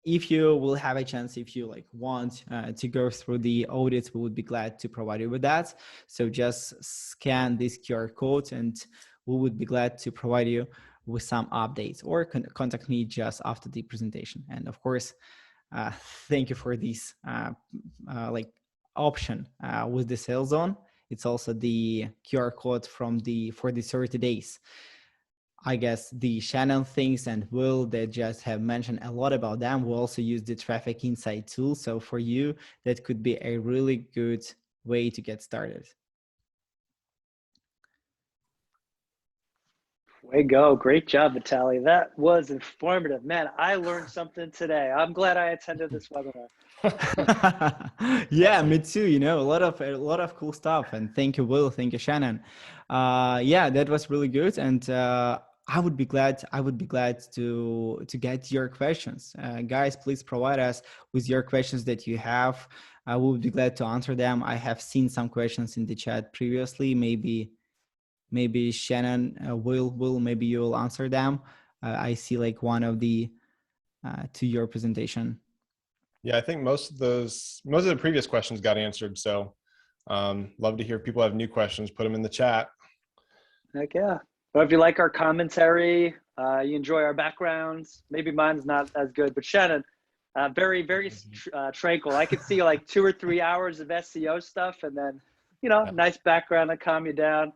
B: if you will have a chance, if you want to go through the audits, we would be glad to provide you with that. So just scan this QR code and we would be glad to provide you with some updates, or contact me just after the presentation. And of course, thank you for this option with the Sellzone. It's also the QR code for the 30 days. I guess the Shannon things and Will, they just have mentioned a lot about them. We'll also use the traffic insight tool. So for you, that could be a really good way to get started.
A: Way go. Great job, Vitalii. That was informative. Man, I learned something today. I'm glad I attended this webinar.
B: Yeah, me too. A lot of cool stuff. And thank you, Will. Thank you, Shannon. That was really good. And I would be glad to get your questions. Guys, please provide us with your questions that you have. I would be glad to answer them. I have seen some questions in the chat previously. Maybe Shannon will maybe you will answer them. I see like one of the to your presentation.
C: Yeah, I think most of the previous questions got answered. So love to hear if people have new questions, put them in the chat.
A: Heck yeah. Well, if you like our commentary, you enjoy our backgrounds, maybe mine's not as good, but Shannon, very, very tranquil. I could see like 2 or 3 hours of SEO stuff and then, nice background to calm you down.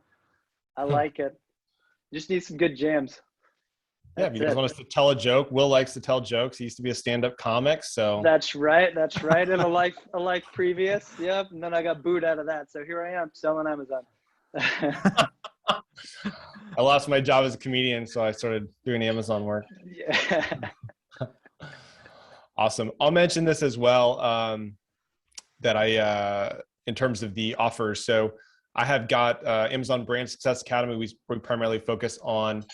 A: I like it. Just need some good jams.
C: Yeah, if you guys want us to tell a joke, Will likes to tell jokes. He used to be a stand-up comic, so.
A: That's right. In a life previous. Yep. And then I got booed out of that. So here I am selling Amazon.
C: I lost my job as a comedian, so I started doing Amazon work.
A: Yeah.
C: Awesome. I'll mention this as well, that I, in terms of the offers. So I have got Amazon Brand Success Academy. We primarily focus on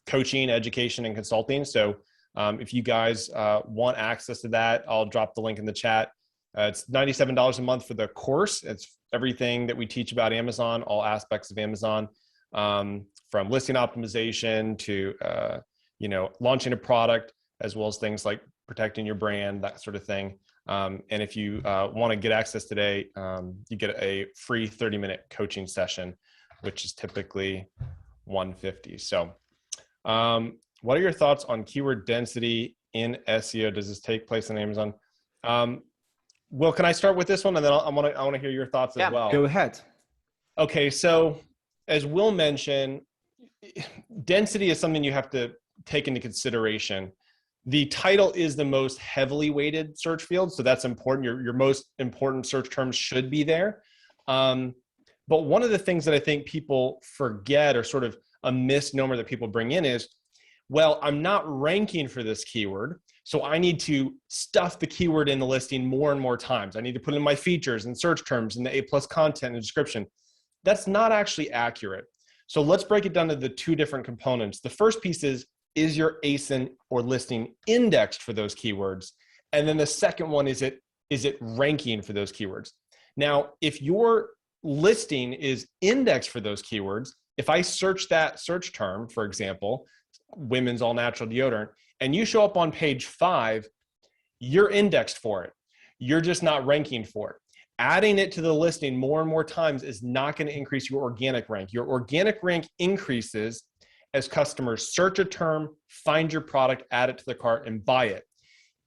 C: coaching, education, and consulting. So if you guys want access to that, I'll drop the link in the chat. It's $97 a month for the course. It's everything that we teach about Amazon, all aspects of Amazon, from listing optimization to launching a product, as well as things like protecting your brand, that sort of thing. And if you want to get access today, you get a free 30-minute coaching session, which is typically $150. So what are your thoughts on keyword density in SEO? Does this take place on Amazon? Will, can I start with this one, and then I want to hear your thoughts as well.
B: Go ahead.
C: Okay, so as Will mentioned, density is something you have to take into consideration. The title is the most heavily weighted search field, so that's important. Your most important search terms should be there. But one of the things that I think people forget, or sort of a misnomer that people bring in, is, well, I'm not ranking for this keyword, so I need to stuff the keyword in the listing more and more times. I need to put in my features and search terms and the A+ content and description. That's not actually accurate. So let's break it down to the two different components. The first piece is your ASIN or listing indexed for those keywords? And then the second one is it ranking for those keywords? Now, if your listing is indexed for those keywords, if I search that search term, for example, women's all natural deodorant, and you show up on page 5, you're indexed for it. You're just not ranking for it. Adding it to the listing more and more times is not going to increase your organic rank. Your organic rank increases as customers search a term, find your product, add it to the cart, and buy it,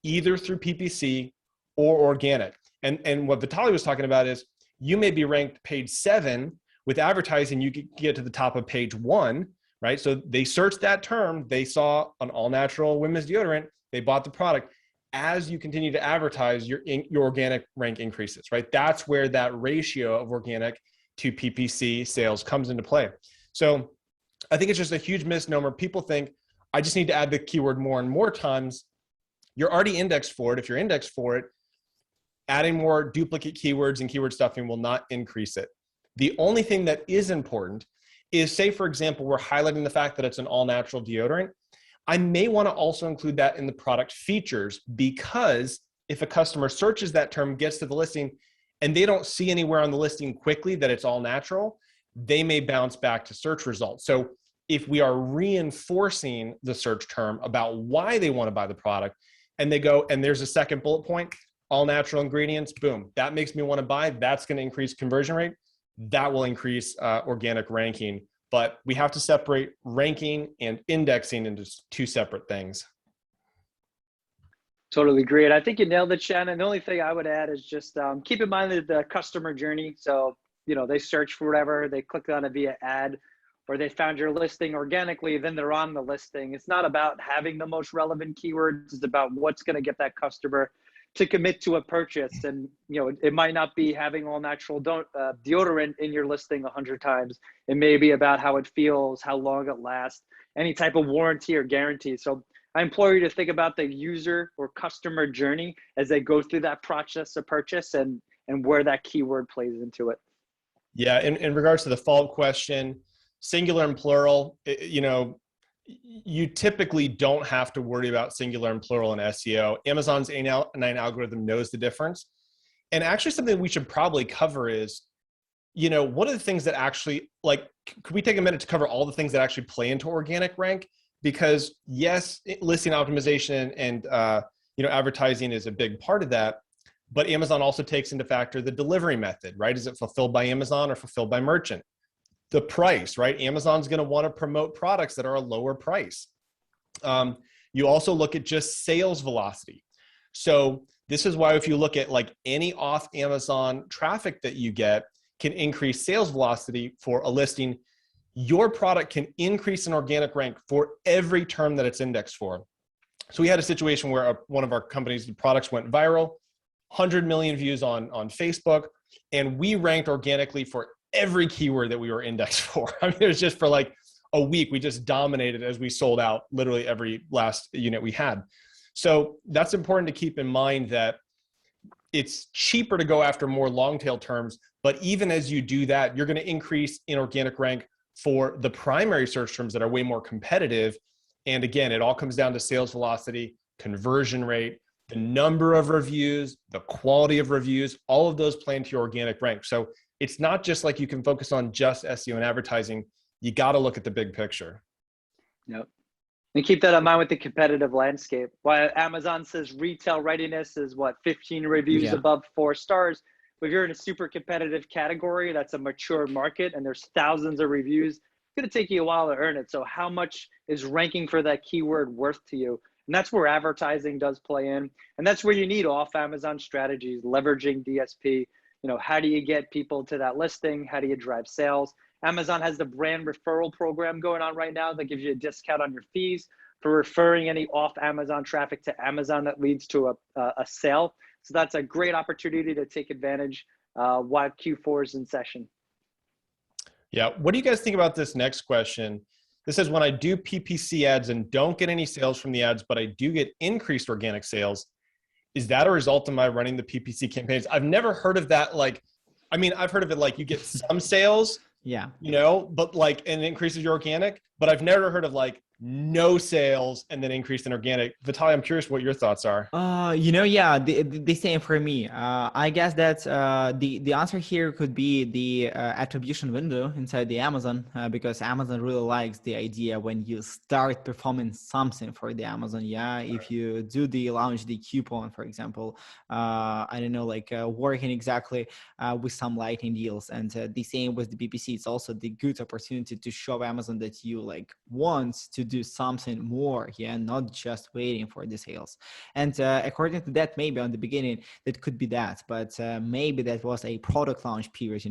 C: either through PPC or organic. And what Vitalii was talking about is, you may be ranked page 7 with advertising, you could get to the top of page 1, right? So they searched that term, they saw an all natural women's deodorant, they bought the product. As you continue to advertise, your organic rank increases, right? That's where that ratio of organic to PPC sales comes into play. So I think it's just a huge misnomer. People think, I just need to add the keyword more and more times. You're already indexed for it. If you're indexed for it, adding more duplicate keywords and keyword stuffing will not increase it. The only thing that is important is, say, for example, we're highlighting the fact that it's an all natural deodorant. I may want to also include that in the product features, because if a customer searches that term, gets to the listing, and they don't see anywhere on the listing quickly that it's all natural, they may bounce back to search results. So if we are reinforcing the search term about why they want to buy the product, and they go, and there's a second bullet point, all natural ingredients, boom, that makes me want to buy, that's going to increase conversion rate. That will increase organic ranking. But we have to separate ranking and indexing into two separate things.
A: Totally agree. And I think you nailed it, Shannon. The only thing I would add is just keep in mind the customer journey. So, they search for whatever, they clicked on it via ad, or they found your listing organically, then they're on the listing. It's not about having the most relevant keywords. It's about what's going to get that customer to commit to a purchase. And, it might not be having all natural deodorant in your listing 100 times. It may be about how it feels, how long it lasts, any type of warranty or guarantee. So I implore you to think about the user or customer journey as they go through that process of purchase, and where that keyword plays into it.
C: Yeah. In regards to the follow-up question, singular and plural, you typically don't have to worry about singular and plural in SEO. Amazon's A9 algorithm knows the difference. And actually something we should probably cover is, what are the things that actually, could we take a minute to cover all the things that actually play into organic rank? Because yes, listing optimization and advertising is a big part of that, but Amazon also takes into factor the delivery method, right? Is it fulfilled by Amazon or fulfilled by merchant? The price, right? Amazon's going to want to promote products that are a lower price. You also look at just sales velocity. So this is why if you look at any off Amazon traffic that you get can increase sales velocity for a listing. Your product can increase an organic rank for every term that it's indexed for. So we had a situation where one of our company's products went viral, 100 million views on Facebook, and we ranked organically for every keyword that we were indexed for. I mean, it was just for a week, we just dominated as we sold out literally every last unit we had. So that's important to keep in mind, that it's cheaper to go after more long tail terms, but even as you do that, you're going to increase in organic rank for the primary search terms that are way more competitive. And again, it all comes down to sales velocity, conversion rate, the number of reviews, the quality of reviews, all of those play into your organic rank. So it's not just you can focus on just SEO and advertising. You got to look at the big picture.
A: Yep. And keep that in mind with the competitive landscape. While Amazon says retail readiness is 15 reviews above 4 stars. But if you're in a super competitive category, that's a mature market and there's thousands of reviews, going to take you a while to earn it. So how much is ranking for that keyword worth to you? And that's where advertising does play in. And that's where you need off Amazon strategies, leveraging DSP. How do you get people to that listing? How do you drive sales? Amazon has the brand referral program going on right now that gives you a discount on your fees for referring any off Amazon traffic to Amazon that leads to a sale. So that's a great opportunity to take advantage while Q4 is in session.
C: Yeah. What do you guys think about this next question? This says, when I do PPC ads and don't get any sales from the ads, but I do get increased organic sales, is that a result of my running the PPC campaigns? I've never heard of that. I've heard of it like you get some sales,
B: yeah,
C: but and it increases your organic, but I've never heard of no sales and then increase in organic. Vitalii, I'm curious what your thoughts are.
B: Yeah, the same for me. I guess that the answer here could be the attribution window inside the Amazon, because Amazon really likes the idea when you start performing something for the Amazon. Yeah, if you do launch the coupon, for example, I don't know, working exactly with some lightning deals, and the same with the PPC. It's also the good opportunity to show Amazon that you want to do something more, not just waiting for the sales. And according to that, maybe on the beginning that could be that, but maybe that was a product launch period,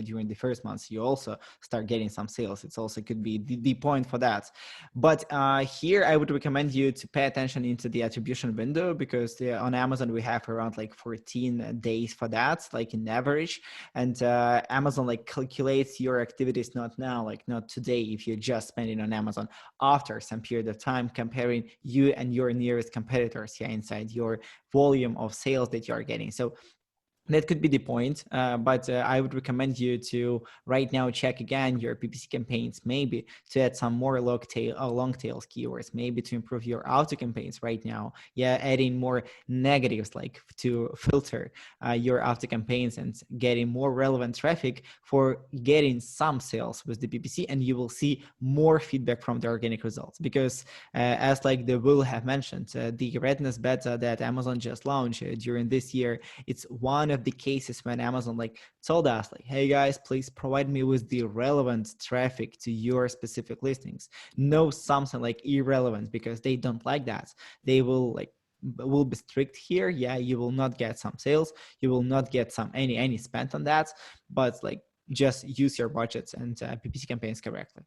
B: during the first months you also start getting some sales. It's also could be the point for that. But here I would recommend you to pay attention into the attribution window, because on Amazon we have around 14 days for that, in average. And Amazon calculates your activities not now, not today, if you're just spending on Amazon, after some period of time, comparing you and your nearest competitors inside your volume of sales that you are getting. So that could be the point, but I would recommend you to right now check again your PPC campaigns, maybe to add some more long tail keywords, maybe to improve your auto campaigns right now. Yeah, adding more negatives to filter your auto campaigns and getting more relevant traffic for getting some sales with the PPC, and you will see more feedback from the organic results. Because as the Will have mentioned, the redness beta that Amazon just launched during this year, it's one of the cases when Amazon told us hey guys, please provide me with the relevant traffic to your specific listings, no something irrelevant, because they don't like that. They will be strict here. Yeah, you will not get some sales, you will not get some any spent on that, but just use your budgets and PPC campaigns correctly.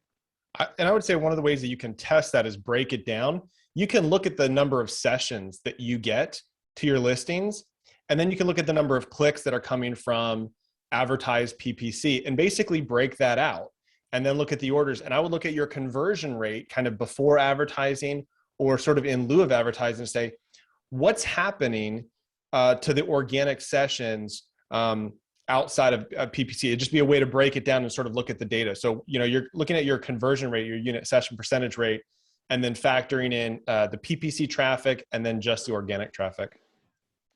C: And I would say one of the ways that you can test that is break it down. You can look at the number of sessions that you get to your listings, and then you can look at the number of clicks that are coming from advertised PPC and basically break that out. And then look at the orders. And I would look at your conversion rate kind of before advertising or sort of in lieu of advertising, and say, what's happening to the organic sessions outside of PPC? It'd just be a way to break it down and sort of look at the data. So, you're looking at your conversion rate, your unit session percentage rate, and then factoring in the PPC traffic and then just the organic traffic.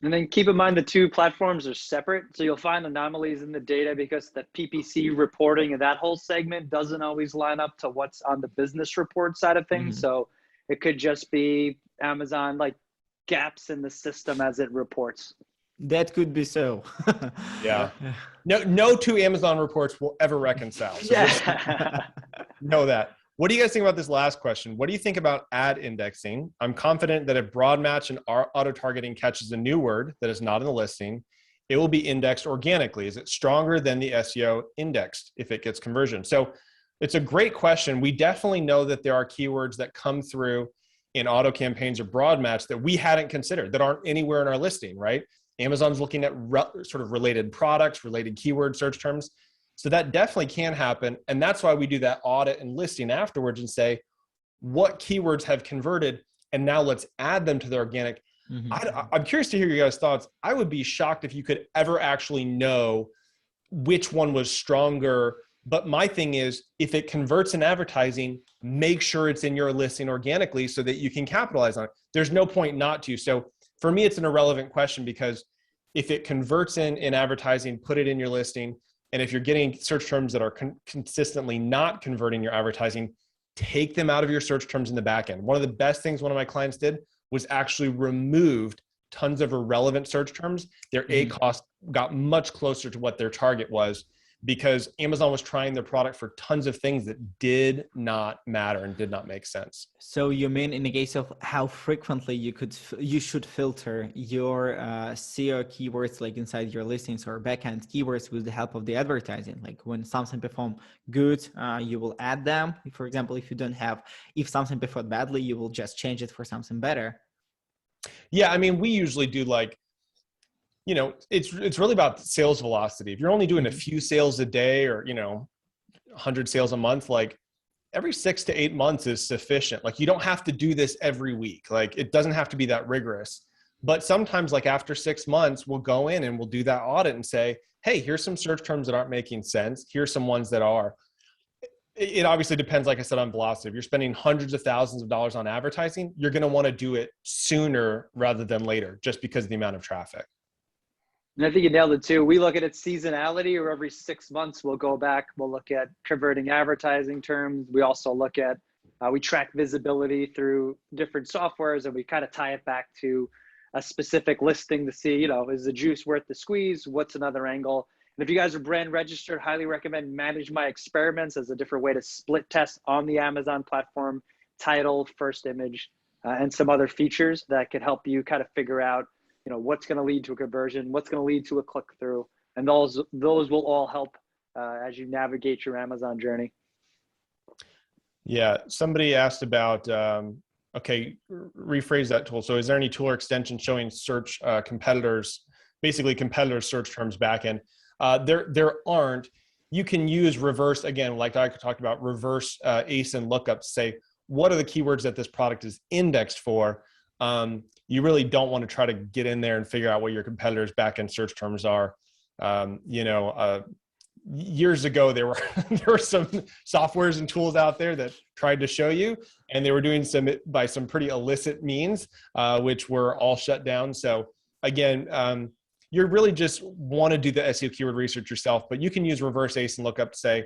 A: And then keep in mind the two platforms are separate. So you'll find anomalies in the data because the PPC reporting of that whole segment doesn't always line up to what's on the business report side of things. Mm-hmm. So it could just be Amazon gaps in the system as it reports.
B: That could be so.
C: Yeah. No two Amazon reports will ever reconcile. So
A: yeah.
C: Know that. What do you guys think about this last question? What do you think about ad indexing? I'm confident that if broad match and auto targeting catches a new word that is not in the listing, it will be indexed organically. Is it stronger than the SEO indexed if it gets conversion? So it's a great question. We definitely know that there are keywords that come through in auto campaigns or broad match that we hadn't considered, that aren't anywhere in our listing, right? Amazon's looking at sort of related products, related keyword search terms. So that definitely can happen. And that's why we do that audit and listing afterwards and say, what keywords have converted? And now let's add them to the organic. Mm-hmm. I'm curious to hear your guys' thoughts. I would be shocked if you could ever actually know which one was stronger. But my thing is, if it converts in advertising, make sure it's in your listing organically so that you can capitalize on it. There's no point not to. So for me, it's an irrelevant question, because if it converts in advertising, put it in your listing. And if you're getting search terms that are consistently not converting your advertising, take them out of your search terms in the back end. One of the best things one of my clients did was actually removed tons of irrelevant search terms. Their A cost got much closer to what their target was because Amazon was trying their product for tons of things that did not matter and did not make sense.
B: So you mean in the case of how frequently you should filter your SEO keywords like inside your listings or backend keywords with the help of the advertising? Like when something perform good, you will add them. For example, if something performed badly, you will just change it for something better.
C: Yeah, I mean, we usually do like, it's really about sales velocity. If you're only doing a few sales a day or, 100 sales a month, like every 6 to 8 months is sufficient. Like you don't have to do this every week. Like it doesn't have to be that rigorous. But sometimes like after 6 months, we'll go in and we'll do that audit and say, hey, here's some search terms that aren't making sense. Here's some ones that are. It obviously depends, like I said, on velocity. If you're spending hundreds of thousands of dollars on advertising, you're going to want to do it sooner rather than later, just because of the amount of traffic.
A: And I think you nailed it too. We look at it seasonality, or every 6 months we'll go back, we'll look at converting advertising terms. We also look at, we track visibility through different softwares, and we kind of tie it back to a specific listing to see, is the juice worth the squeeze? What's another angle? And if you guys are brand registered, highly recommend Manage My Experiments as a different way to split test on the Amazon platform, title, first image, and some other features that could help you kind of figure out, what's going to lead to a conversion, what's going to lead to a click through. And those will all help as you navigate your Amazon journey.
C: Yeah. Somebody asked about, rephrase that tool. So is there any tool or extension showing search competitors search terms backend? There aren't. You can use reverse, again, like I talked about, reverse ASIN lookups, say, what are the keywords that this product is indexed for? You really don't want to try to get in there and figure out what your competitors' backend search terms are. Years ago, there were some softwares and tools out there that tried to show you, and they were doing by some pretty illicit means, which were all shut down. So again, you really just want to do the SEO keyword research yourself, but you can use reverse ASIN lookup to say,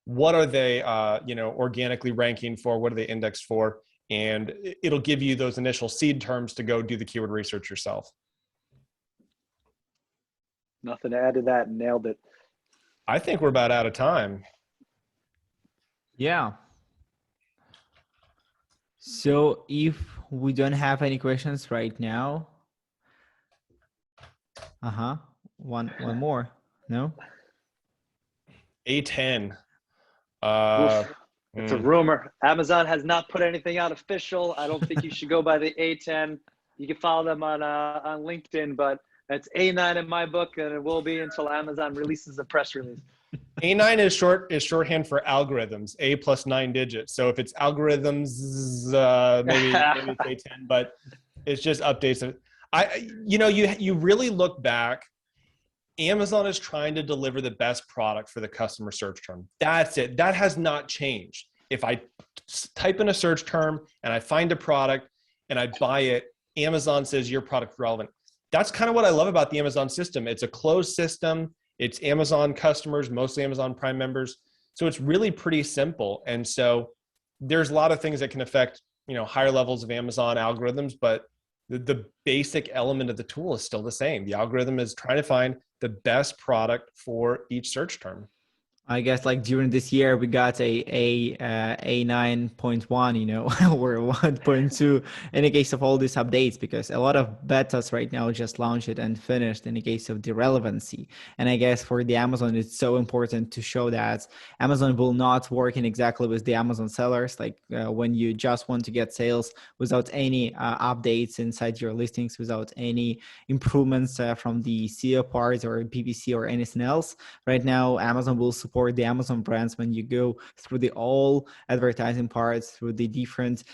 C: what are they, organically ranking for? What are they indexed for? And it'll give you those initial seed terms to go do the keyword research yourself.
A: Nothing to add to that. Nailed it.
C: I think we're about out of time.
B: Yeah. So if we don't have any questions right now, one more. No?
C: A10.
A: It's a rumor. Amazon has not put anything out official. I don't think you should go by the A10. You can follow them on LinkedIn, but it's A9 in my book, and it will be until Amazon releases a press release.
C: A9 is shorthand for algorithms, A plus 9 digits. So if it's algorithms, maybe it's A10, but it's just updates. You really look back. Amazon is trying to deliver the best product for the customer search term. That's it. That has not changed. If I type in a search term and I find a product and I buy it, Amazon says your product is relevant. That's kind of what I love about the Amazon system. It's a closed system. It's Amazon customers, mostly Amazon Prime members. So it's really pretty simple. And so there's a lot of things that can affect, higher levels of Amazon algorithms, but the basic element of the tool is still the same. The algorithm is trying to find the best product for each search term.
B: I guess like during this year, we got a 9.1, or 1.2 in the case of all these updates, because a lot of betas right now just launched it and finished in the case of the relevancy. And I guess for the Amazon, it's so important to show that Amazon will not work in exactly with the Amazon sellers. Like when you just want to get sales without any updates inside your listings, without any improvements from the SEO part or PPC or anything else. Right now, Amazon will support the Amazon brands when you go through the all advertising parts, through the different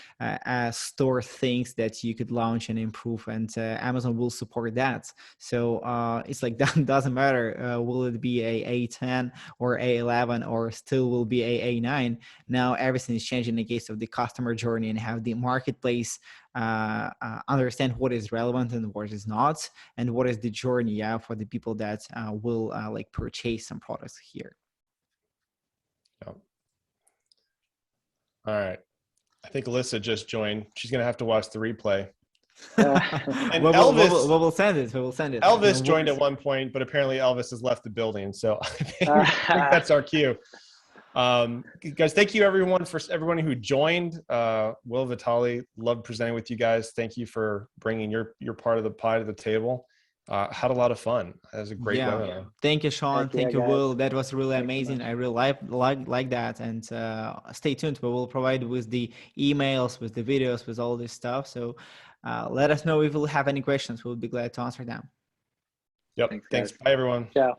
B: store things that you could launch and improve, and Amazon will support that. So it's like that doesn't matter. Will it be a A10 or A11 or still will be a A9? Now everything is changing in the case of the customer journey, and have the marketplace understand what is relevant and what is not, and what is the journey for the people that will like purchase some products here.
C: All right. I think Alyssa just joined. She's going to have to watch the replay. And
B: We'll
C: Elvis,
B: we'll send it. We will send it.
C: Elvis joined at one point, but apparently Elvis has left the building. So I think that's our cue. Guys, thank you everyone who joined. Will, Vitalii, loved presenting with you guys. Thank you for bringing your part of the pie to the table. Had a lot of fun. That was a great webinar.
B: Thank you, Sean. Thank you,
A: guys.
B: Will. That was really
A: Thanks
B: amazing.
A: so
B: I really like that. And stay tuned. We will provide with the emails, with the videos, with all this stuff. So let us know if you have any questions. We'll be glad to answer them.
C: Yep. Thanks. Bye, everyone.
A: Ciao.